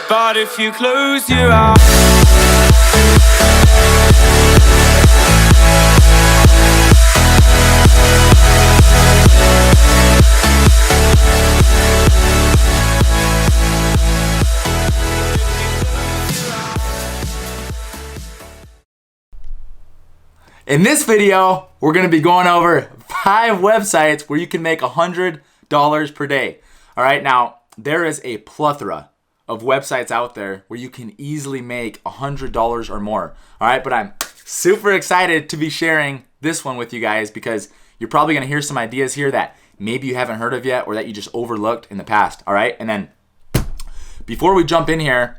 But if you close your eyes, in this video, we're going to be going over 5 websites where you can make $100 per day. All right, now there is a plethora of websites out there where you can easily make $100 or more. All right, but I'm super excited to be sharing this one with you guys because you're probably going to hear some ideas here that maybe you haven't heard of yet or that you just overlooked in the past. All right, and then before we jump in here,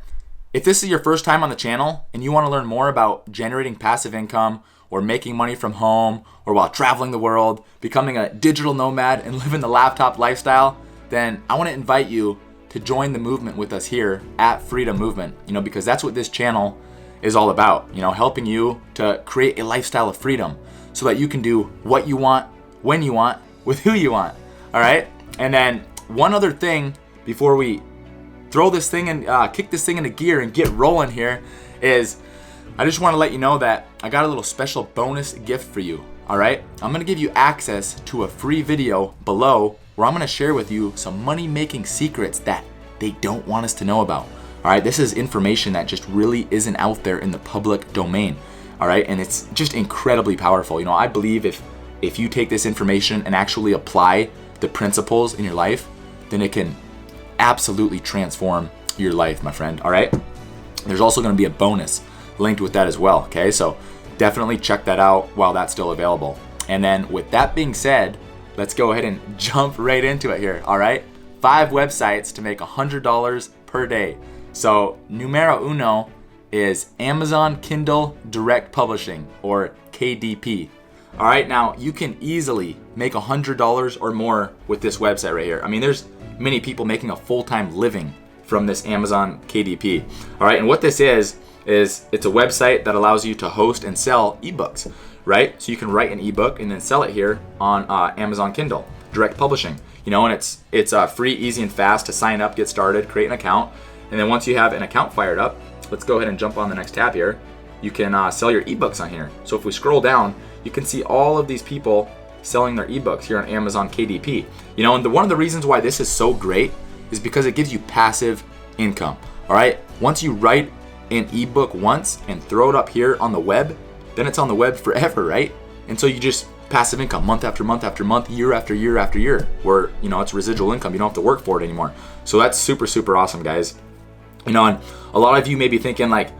if this is your first time on the channel and you want to learn more about generating passive income or making money from home or while traveling the world, becoming a digital nomad and living the laptop lifestyle, then I want to invite you to join the movement with us here at Freedom Movement, because that's what this channel is all about, helping you to create a lifestyle of freedom so that you can do what you want, when you want, with who you want. All right. And then one other thing before we throw this thing and kick this thing into gear and get rolling here is I just want to let you know that I got a little special bonus gift for you. All right. I'm going to give you access to a free video below where I'm going to share with you some money-making secrets that they don't want us to know about. All right, this is information that just really isn't out there in the public domain. All right, and it's just incredibly powerful. I believe if you take this information and actually apply the principles in your life, then it can absolutely transform your life, my friend. All right, there's also going to be a bonus linked with that as well. Okay, so definitely check that out while that's still available. And then with that being said, let's go ahead and jump right into it here, all right? 5 websites to make $100 per day. So numero uno is Amazon Kindle Direct Publishing, or KDP. All right, now you can easily make $100 or more with this website right here. I mean, there's many people making a full-time living from this Amazon KDP. All right, and what this is it's a website that allows you to host and sell ebooks. Right? So you can write an ebook and then sell it here on Amazon Kindle Direct Publishing. And it's free, easy, and fast to sign up, get started, create an account. And then once you have an account fired up, let's go ahead and jump on the next tab here. You can sell your ebooks on here. So if we scroll down, you can see all of these people selling their ebooks here on Amazon KDP. And one of the reasons why this is so great is because it gives you passive income. All right? Once you write an ebook once and throw it up here on the web, then it's on the web forever, right? And so you just passive income month after month after month, year after year after year, where it's residual income. You don't have to work for it anymore. So that's super, super awesome, guys. And a lot of you may be thinking like,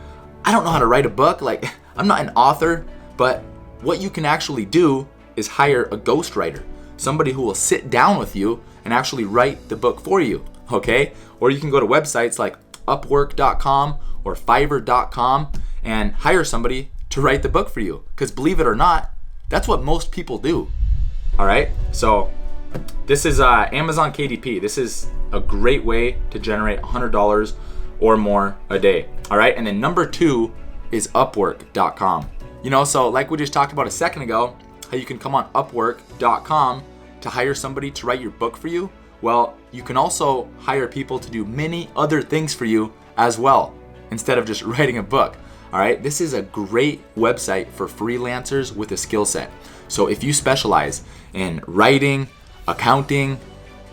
I don't know how to write a book. Like, I'm not an author. But what you can actually do is hire a ghostwriter, somebody who will sit down with you and actually write the book for you, okay? Or you can go to websites like Upwork.com or Fiverr.com and hire somebody to write the book for you, because believe it or not, that's what most people do. All right, so this is Amazon KDP. This is a great way to generate $100 or more a day. All right, and then number 2 is Upwork.com. So like we just talked about a second ago, how you can come on Upwork.com to hire somebody to write your book for you. Well, you can also hire people to do many other things for you as well, instead of just writing a book. All right, this is a great website for freelancers with a skill set. So if you specialize in writing, accounting,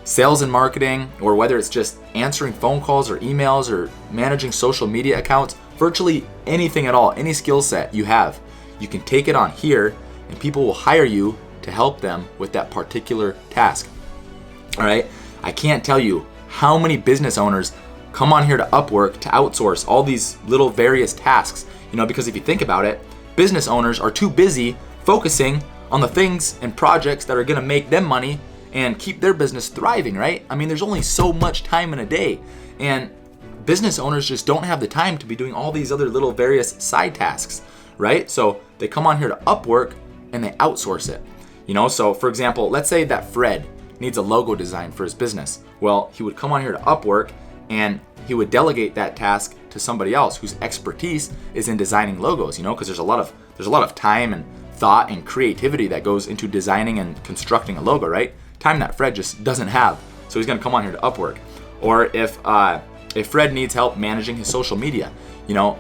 sales and marketing, or whether it's just answering phone calls or emails or managing social media accounts, virtually anything at all, any skill set you have, you can take it on here and people will hire you to help them with that particular task. All right, I can't tell you how many business owners come on here to Upwork to outsource all these little various tasks, because if you think about it, business owners are too busy focusing on the things and projects that are going to make them money and keep their business thriving, right? I mean, there's only so much time in a day, and business owners just don't have the time to be doing all these other little various side tasks, right? So they come on here to Upwork and they outsource it. So for example, let's say that Fred needs a logo design for his business. Well, he would come on here to Upwork and he would delegate that task to somebody else whose expertise is in designing logos, because there's a lot of time and thought and creativity that goes into designing and constructing a logo, right? Time that Fred just doesn't have. So he's going to come on here to Upwork. Or if if Fred needs help managing his social media, you know,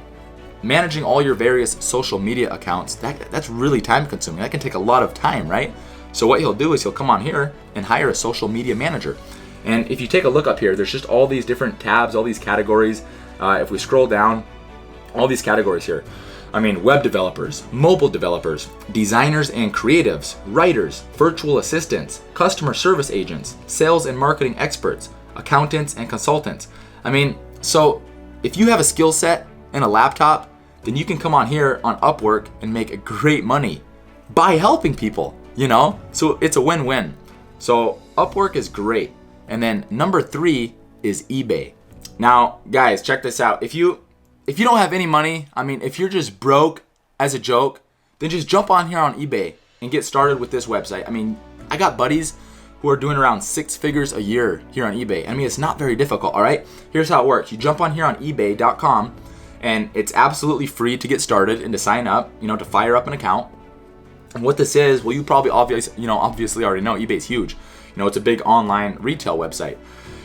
managing all your various social media accounts, that's really time consuming. That can take a lot of time, right? So what he'll do is he'll come on here and hire a social media manager. And if you take a look up here, there's just all these different tabs, all these categories. If we scroll down, all these categories here. I mean, web developers, mobile developers, designers and creatives, writers, virtual assistants, customer service agents, sales and marketing experts, accountants and consultants. I mean, so if you have a skill set and a laptop, then you can come on here on Upwork and make great money by helping people, you know? So it's a win-win. So Upwork is great. And then number 3 is eBay. Now, guys, check this out. If you don't have any money, I mean, if you're just broke as a joke, then just jump on here on eBay and get started with this website. I mean, I got buddies who are doing around 6 figures a year here on eBay. I mean, it's not very difficult, all right? Here's how it works. You jump on here on ebay.com, and it's absolutely free to get started and to sign up, you know, to fire up an account. And what this is, well, you probably obviously already know, eBay's huge. You know, it's a big online retail website,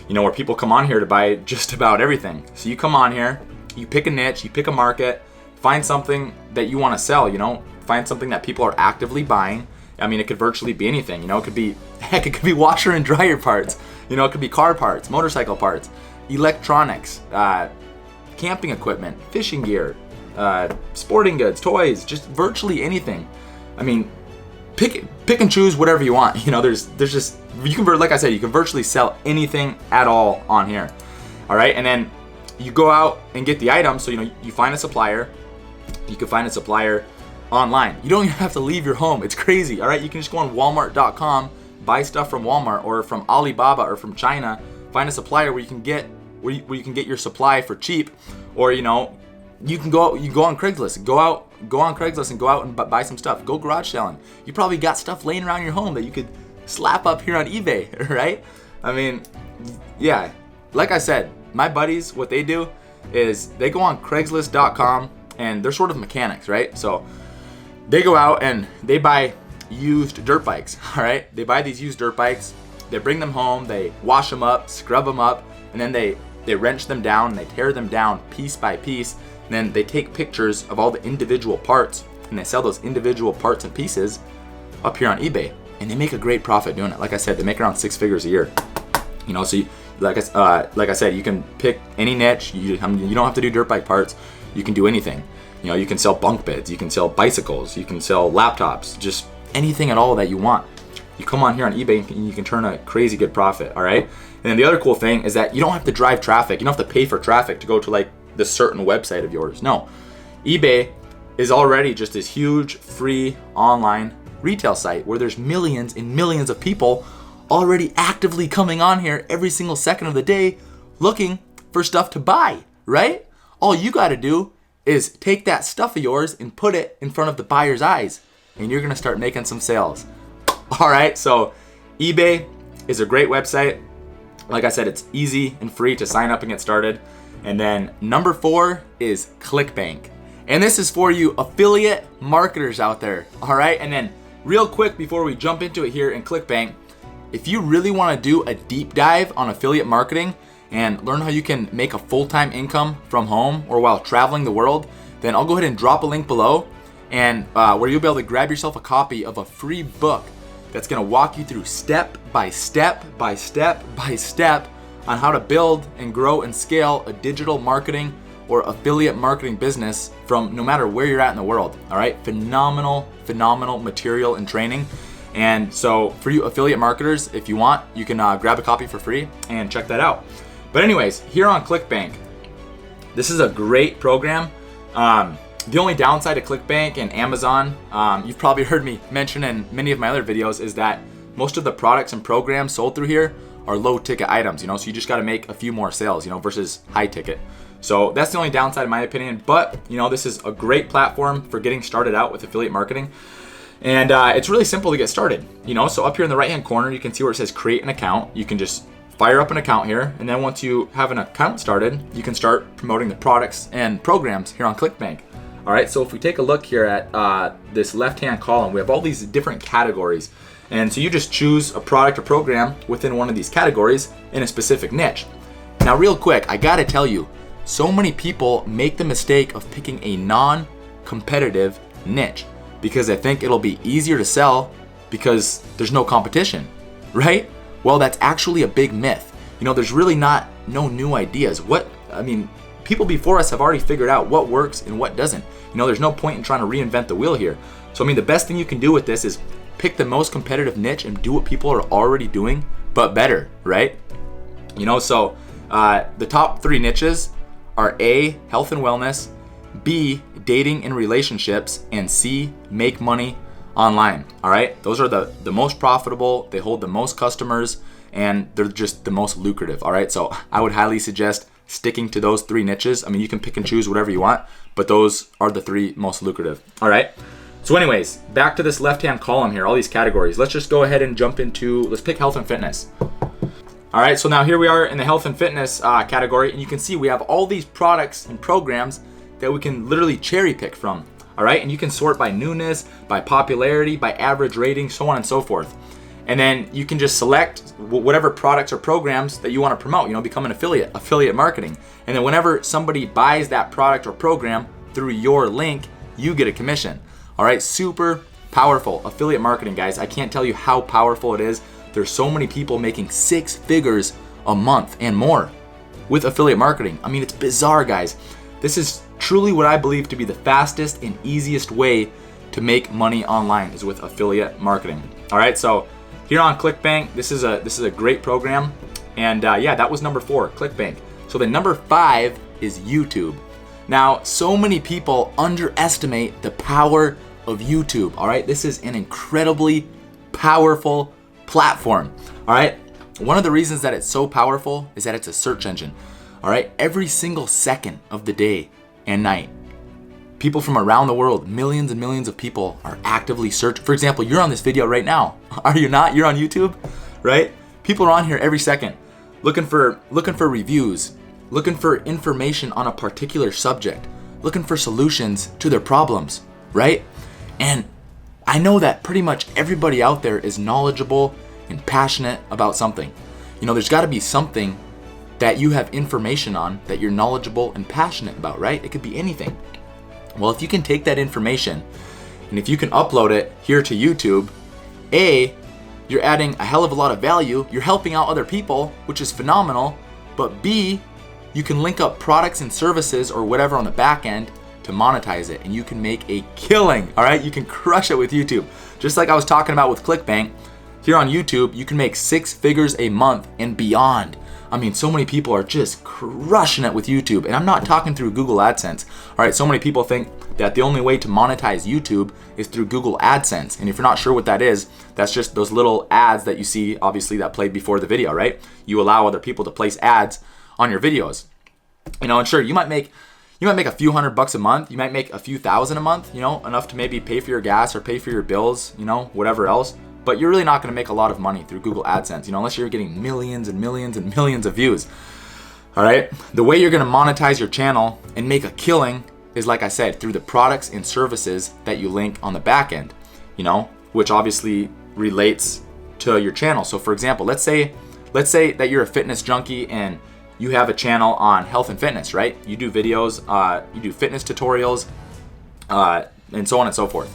you know, where people come on here to buy just about everything. So you come on here, you pick a niche, you pick a market, find something that you want to sell, you know, find something that people are actively buying. I mean, it could virtually be anything, you know, it could be washer and dryer parts, you know, it could be car parts, motorcycle parts, electronics, camping equipment, fishing gear, sporting goods, toys, just virtually anything. I mean, pick and choose whatever you want. You know, there's just, you can, like I said, you can virtually sell anything at all on here. All right, and then you go out and get the items. So, you know, you find a supplier. You can find a supplier online. You don't even have to leave your home. It's crazy. All right, you can just go on Walmart.com, buy stuff from Walmart or from Alibaba or from China. Find a supplier where you can get your supply for cheap, or you know, you go on Craigslist, go on Craigslist and go out and buy some stuff. Go garage selling. You probably got stuff laying around your home that you could slap up here on eBay, right? I mean, yeah, like I said, my buddies, what they do is they go on Craigslist.com and they're sort of mechanics, right? So they go out and they buy used dirt bikes, all right? They buy these used dirt bikes, they bring them home, they wash them up, scrub them up, and then they wrench them down and they tear them down piece by piece. And then they take pictures of all the individual parts and they sell those individual parts and pieces up here on eBay. And they make a great profit doing it. Like I said, they make around 6 figures a year. You know, so like I said, you can pick any niche. You don't have to do dirt bike parts. You can do anything. You know, you can sell bunk beds. You can sell bicycles. You can sell laptops. Just anything at all that you want. You come on here on eBay and you can turn a crazy good profit. All right. And then the other cool thing is that you don't have to drive traffic. You don't have to pay for traffic to go to like this certain website of yours. No, eBay is already just this huge free online retail site where there's millions and millions of people already actively coming on here every single second of the day looking for stuff to buy, right? All you got to do is take that stuff of yours and put it in front of the buyer's eyes and you're going to start making some sales. All right, so eBay is a great website. Like I said, it's easy and free to sign up and get started. And then number 4 is ClickBank. And this is for you affiliate marketers out there. All right. And then real quick before we jump into it here in ClickBank, if you really want to do a deep dive on affiliate marketing and learn how you can make a full-time income from home or while traveling the world, then I'll go ahead and drop a link below and where you'll be able to grab yourself a copy of a free book that's going to walk you through step by step by step by step on how to build and grow and scale a digital marketing or affiliate marketing business from no matter where you're at in the world. All right, phenomenal material and training. And so for you affiliate marketers, if you want, you can grab a copy for free and check that out. But anyways, here on ClickBank, this is a great program. The only downside to ClickBank and Amazon, you've probably heard me mention in many of my other videos, is that most of the products and programs sold through here are low ticket items, you know, so you just got to make a few more sales, you know, versus high ticket. So that's the only downside in my opinion, but you know, this is a great platform for getting started out with affiliate marketing. And it's really simple to get started, you know, so up here in the right hand corner, you can see where it says create an account. You can just fire up an account here. And then once you have an account started, you can start promoting the products and programs here on ClickBank. All right, so if we take a look here at this left-hand column, we have all these different categories. And so you just choose a product or program within one of these categories in a specific niche. Now, real quick, I gotta tell you, so many people make the mistake of picking a non-competitive niche because they think it'll be easier to sell because there's no competition, right? Well, that's actually a big myth. There's really no new ideas. People before us have already figured out what works and what doesn't. There's no point in trying to reinvent the wheel here. So, the best thing you can do with this is pick the most competitive niche and do what people are already doing, but better, right? The top 3 niches are A, health and wellness, B, dating and relationships, and C, make money online. All right, those are the most profitable, they hold the most customers, and they're just the most lucrative. All right, so I would highly suggest sticking to those 3 niches. You can pick and choose whatever you want, but those are the 3 most lucrative. All right, so anyways, back to this left-hand column here, all these categories. Let's just go ahead and let's pick health and fitness. All right, so now here we are in the health and fitness category, and you can see we have all these products and programs that we can literally cherry pick from. All right, and you can sort by newness, by popularity, by average rating, so on and so forth. And then you can just select whatever products or programs that you want to promote, become an affiliate marketing. And then whenever somebody buys that product or program through your link, you get a commission. All right, super powerful affiliate marketing, guys. I can't tell you how powerful it is. There's so many people making 6 figures a month and more with affiliate marketing. It's bizarre, guys. This is truly what I believe to be the fastest and easiest way to make money online is with affiliate marketing. All right, so here on ClickBank, this is a great program, and that was number 4, ClickBank. So the number 5 is YouTube. Now, so many people underestimate the power of YouTube. All right, this is an incredibly powerful platform. All right, one of the reasons that it's so powerful is that it's a search engine. All right, every single second of the day and night, people from around the world, millions and millions of people are actively searching. For example, you're on this video right now. Are you not? You're on YouTube, right? People are on here every second looking for reviews, looking for information on a particular subject, looking for solutions to their problems, right? And I know that pretty much everybody out there is knowledgeable and passionate about something. There's got to be something that you have information on that you're knowledgeable and passionate about, right? It could be anything. Well, if you can take that information and if you can upload it here to YouTube, A, you're adding a hell of a lot of value, you're helping out other people, which is phenomenal, but B, you can link up products and services or whatever on the back end to monetize it, and you can make a killing. All right, you can crush it with YouTube. Just like I was talking about with ClickBank, here on YouTube, you can make 6 figures a month and beyond. So many people are just crushing it with YouTube, and I'm not talking through Google AdSense. All right, so many people think that the only way to monetize YouTube is through Google AdSense, and if you're not sure what that is, that's just those little ads that you see, obviously, that played before the video, right? You allow other people to place ads on your videos. And sure, you might make a few $100 a month, you might make a few thousand a month, enough to maybe pay for your gas or pay for your bills, whatever else. But you're really not going to make a lot of money through Google AdSense, unless you're getting millions and millions and millions of views. All right. The way you're going to monetize your channel and make a killing is, like I said, through the products and services that you link on the back end, which obviously relates to your channel. So for example, let's say that you're a fitness junkie and you have a channel on health and fitness, right? You do videos, you do fitness tutorials, and so on and so forth.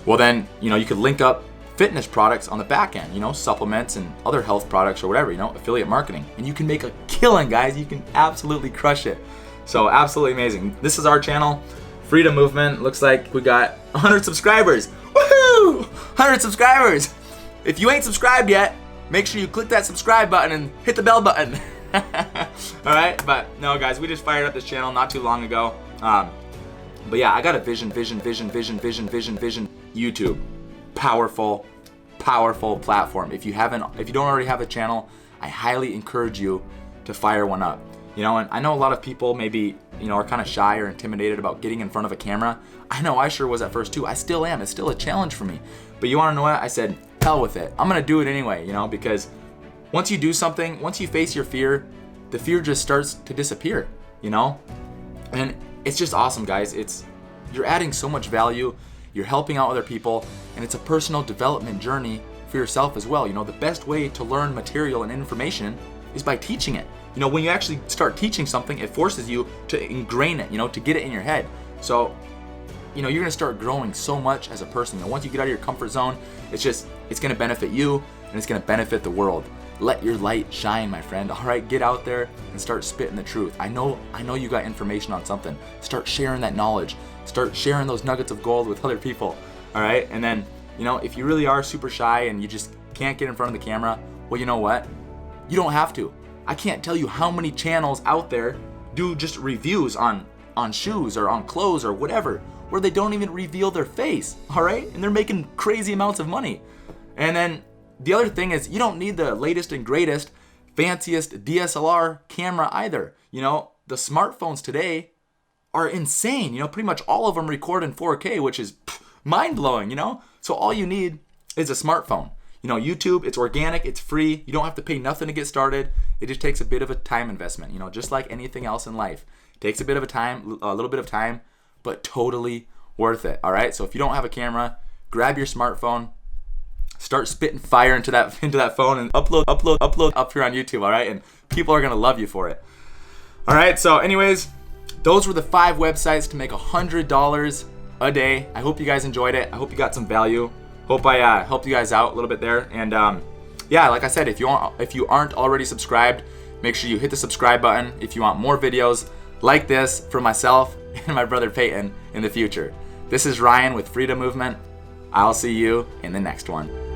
Well then, you could link up fitness products on the back end, supplements and other health products or whatever, affiliate marketing. And you can make a killing, guys. You can absolutely crush it. So absolutely amazing. This is our channel, Freedom Movement. Looks like we got 100 subscribers. Woohoo! 100 subscribers. If you ain't subscribed yet, make sure you click that subscribe button and hit the bell button. All right, but no, guys, we just fired up this channel not too long ago. But yeah, I got a vision. YouTube. Powerful platform. If you don't already have a channel, I highly encourage you to fire one up. And I know a lot of people maybe, are kind of shy or intimidated about getting in front of a camera. I know I sure was at first too. I still am. It's still a challenge for me. But you want to know what? I said, hell with it. I'm going to do it anyway, because once you do something, once you face your fear, the fear just starts to disappear, And it's just awesome, guys. You're adding so much value. You're helping out other people, and it's a personal development journey for yourself as well. The best way to learn material and information is by teaching it. you know, when you actually start teaching something, it forces you to ingrain it, you know, to get it in your head. So, you know, you're gonna start growing so much as a person. You know, once you get out of your comfort zone, it's gonna benefit you and it's gonna benefit the world. Let your light shine, my friend. All right, get out there and start spitting the truth. I know you got information on something. Start sharing that knowledge. Start sharing those nuggets of gold with other people. All right, and then, you know, if you really are super shy and you just can't get in front of the camera, well, you know what? You don't have to. I can't tell you how many channels out there do just reviews on shoes or on clothes or whatever, where they don't even reveal their face, all right? And they're making crazy amounts of money. And then the other thing is, you don't need the latest and greatest, fanciest DSLR camera either. You know, the smartphones today are insane. You know, pretty much all of them record in 4K, which is mind-blowing, you know? So all you need is a smartphone. You know, YouTube, it's organic, it's free. You don't have to pay nothing to get started. It just takes a bit of a time investment, you know, just like anything else in life. It takes a little bit of time, but totally worth it. All right? So if you don't have a camera, grab your smartphone, start spitting fire into that phone and upload up here on YouTube, all right? And people are going to love you for it. All right? So anyways, those were the 5 websites to make $100 a day. I hope you guys enjoyed it. I hope you got some value. Hope I helped you guys out a little bit there. And yeah, like I said, if you aren't already subscribed, make sure you hit the subscribe button if you want more videos like this for myself and my brother Peyton in the future. This is Ryan with Freedom Movement. I'll see you in the next one.